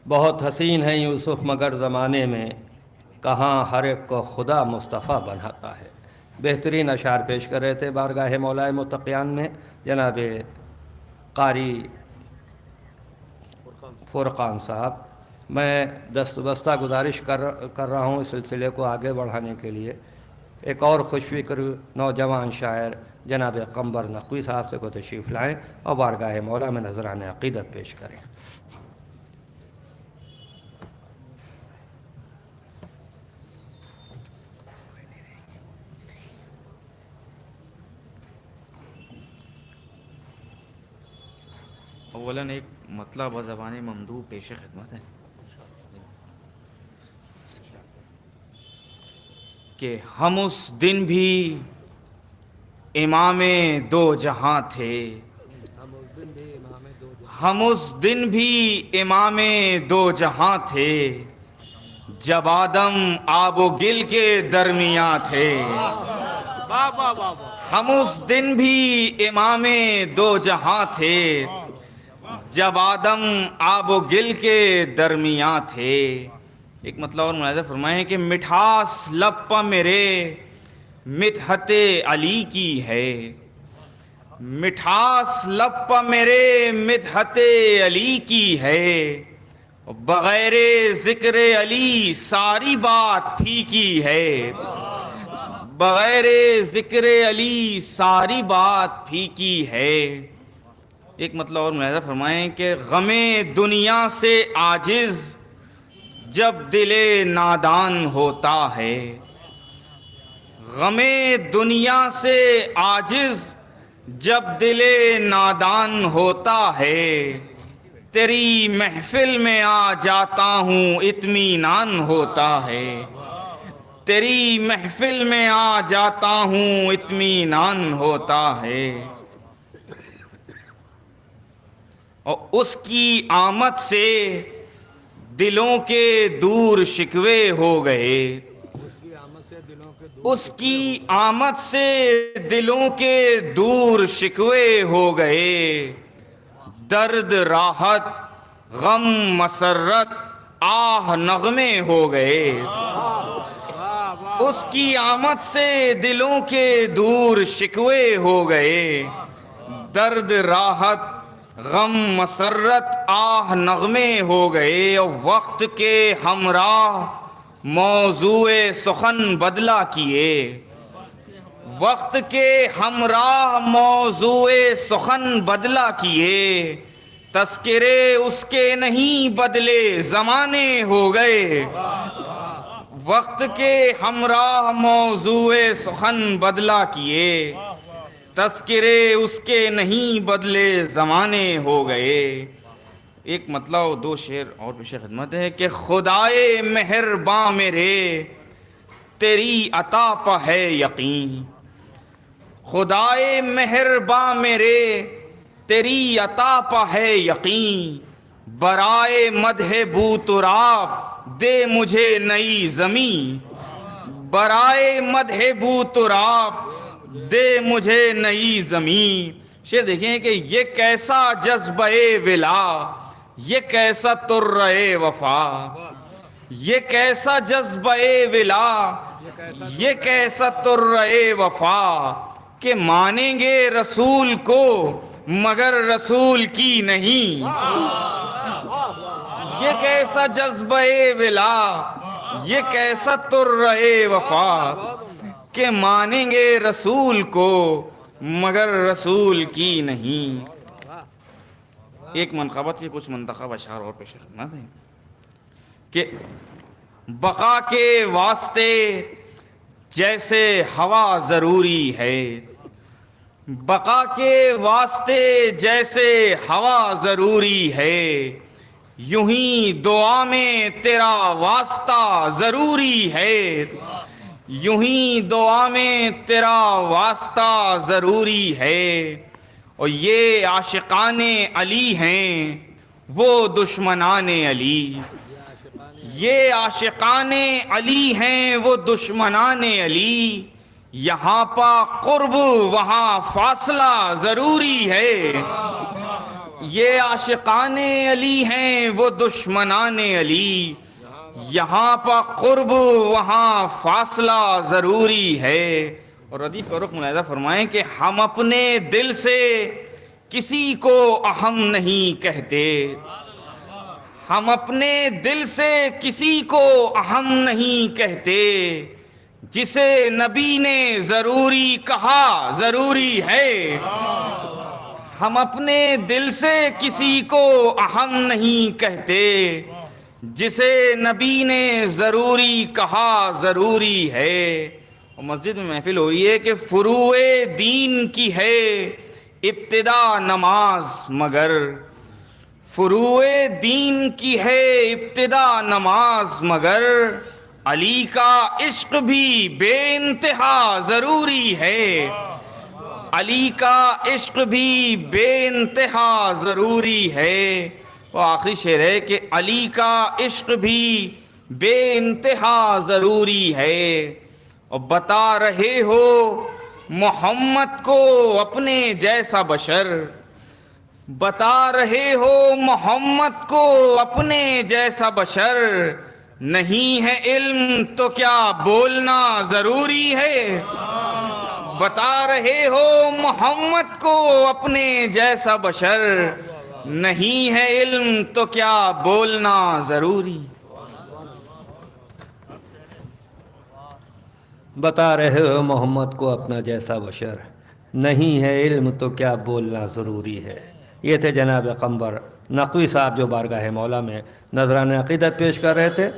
بہت حسین ہے یوسف مگر زمانے میں، کہاں ہر ایک کو خدا مصطفیٰ بناتا ہے۔ بہترین اشعار پیش کر رہے تھے بارگاہ مولا متقیان میں جناب قاری فرقان صاحب۔ میں دستبستہ گزارش کر رہا ہوں اس سلسلے کو آگے بڑھانے کے لیے، ایک اور خوش فکر نوجوان شاعر جناب قمبر نقوی صاحب سے کو تشریف لائیں اور بارگاہ مولا میں نذران عقیدت پیش کریں۔ اولاً ایک مطلب و زبان ممدوح پیش خدمت ہے کہ ہم اس دن بھی امام دو جہاں تھے، ہم اس دن بھی امام دو جہاں تھے، جب آدم آب و گل کے درمیاں تھے۔ ہم اس دن بھی امام دو جہاں تھے، جب آدم آب و گل کے درمیاں تھے۔ ایک مطلب اور ملاحظہ فرمائیں کہ مٹھاس لب پہ میرے مدحت علی کی ہے، مٹھاس لب پہ میرے مدحت علی کی ہے، بغیر ذکر علی ساری بات پھیکی ہے، بغیر ذکر علی ساری بات پھیکی ہے۔ ایک مطلب اور ملاحظہ فرمائیں کہ غم دنیا سے عاجز جب دل نادان ہوتا ہے، غم دنیا سے عاجز جب دل نادان ہوتا ہے، تیری محفل میں آ جاتا ہوں اطمینان ہوتا ہے، تیری محفل میں آ جاتا ہوں اطمینان ہوتا ہے۔ اور اس کی آمد سے دلوں کے دور شکوے ہو گئے، اس کی آمد سے دلوں کے دور شکوے ہو گئے، درد راحت غم مسرت آہ نغمے ہو گئے، اس کی آمد سے دلوں کے دور شکوے ہو گئے، درد راحت غم مسرت آہ نغمے ہو گئے، اور وقت کے ہمراہ موضوع سخن بدلا کیے، وقت کے ہمراہ موضوع سخن بدلا کیے، تذکرے اس کے نہیں بدلے زمانے ہو گئے، وقت کے ہمراہ موضوع سخن بدلا کیے، تذکرے اس کے نہیں بدلے زمانے ہو گئے۔ ایک مطلب دو شعر اور پیش خدمت ہے کہ خدائے مہرباں میرے تیری عطا پہ ہے یقین، خدائے مہرباں میرے تیری عطا پہ ہے یقین، برائے مدح بو تراب دے مجھے نئی زمین، برائے مدح بو تراب دے مجھے نئی زمین۔ شعر دیکھیں کہ یہ کیسا جذبہ ولا، یہ کیسا ترے وفا، یہ کیسا جذبہ ولا، یہ کیسا ترے وفا، کہ مانیں گے رسول کو مگر رسول کی نہیں، یہ کیسا جذبہ ولا، یہ کیسا ترے وفا، کہ مانیں گے رسول کو مگر رسول کی نہیں۔ ایک منقبت کے کچھ منتخب اشعار اور پیش خدمت ہیں کہ بقا کے واسطے جیسے ہوا ضروری ہے، بقا کے واسطے جیسے ہوا ضروری ہے، یوں ہی دعا میں تیرا واسطہ ضروری ہے، یوں ہی دعا میں تیرا واسطہ ضروری ہے، اور یہ عاشقان علی ہیں وہ دشمنان علی، یہ عاشقان علی ہیں وہ دشمنان علی، یہاں پا قرب وہاں فاصلہ ضروری ہے، یہ عاشقان علی ہیں وہ دشمنان علی، یہاں پا قرب وہاں فاصلہ ضروری ہے۔ اور ردیف فاروق ملاحظہ فرمائیں کہ ہم اپنے دل سے کسی کو اہم نہیں کہتے، ہم اپنے دل سے کسی کو اہم نہیں کہتے، جسے نبی نے ضروری کہا ضروری ہے۔ ہم اپنے دل سے کسی کو اہم نہیں کہتے، جسے نبی نے ضروری کہا ضروری ہے۔ اور مسجد میں محفل ہو رہی ہے کہ فروع دین کی ہے ابتدا نماز مگر، فروع دین کی ہے ابتدا نماز مگر، علی کا عشق بھی بے انتہا ضروری ہے، علی کا عشق بھی بے انتہا ضروری ہے۔ وہ آخری شعر ہے کہ علی کا عشق بھی بے انتہا ضروری ہے۔ اور بتا رہے ہو محمد کو اپنے جیسا بشر، بتا رہے ہو محمد کو اپنے جیسا بشر، نہیں ہے علم تو کیا بولنا ضروری ہے، بتا رہے ہو محمد کو اپنے جیسا بشر، نہیں ہے علم تو کیا بولنا ضروری۔ بتا رہے ہو محمد کو اپنا جیسا بشر، نہیں ہے علم تو کیا بولنا ضروری ہے۔ یہ تھے جناب قمبر نقوی صاحب جو بارگاہ مولا میں نذران عقیدت پیش کر رہے تھے۔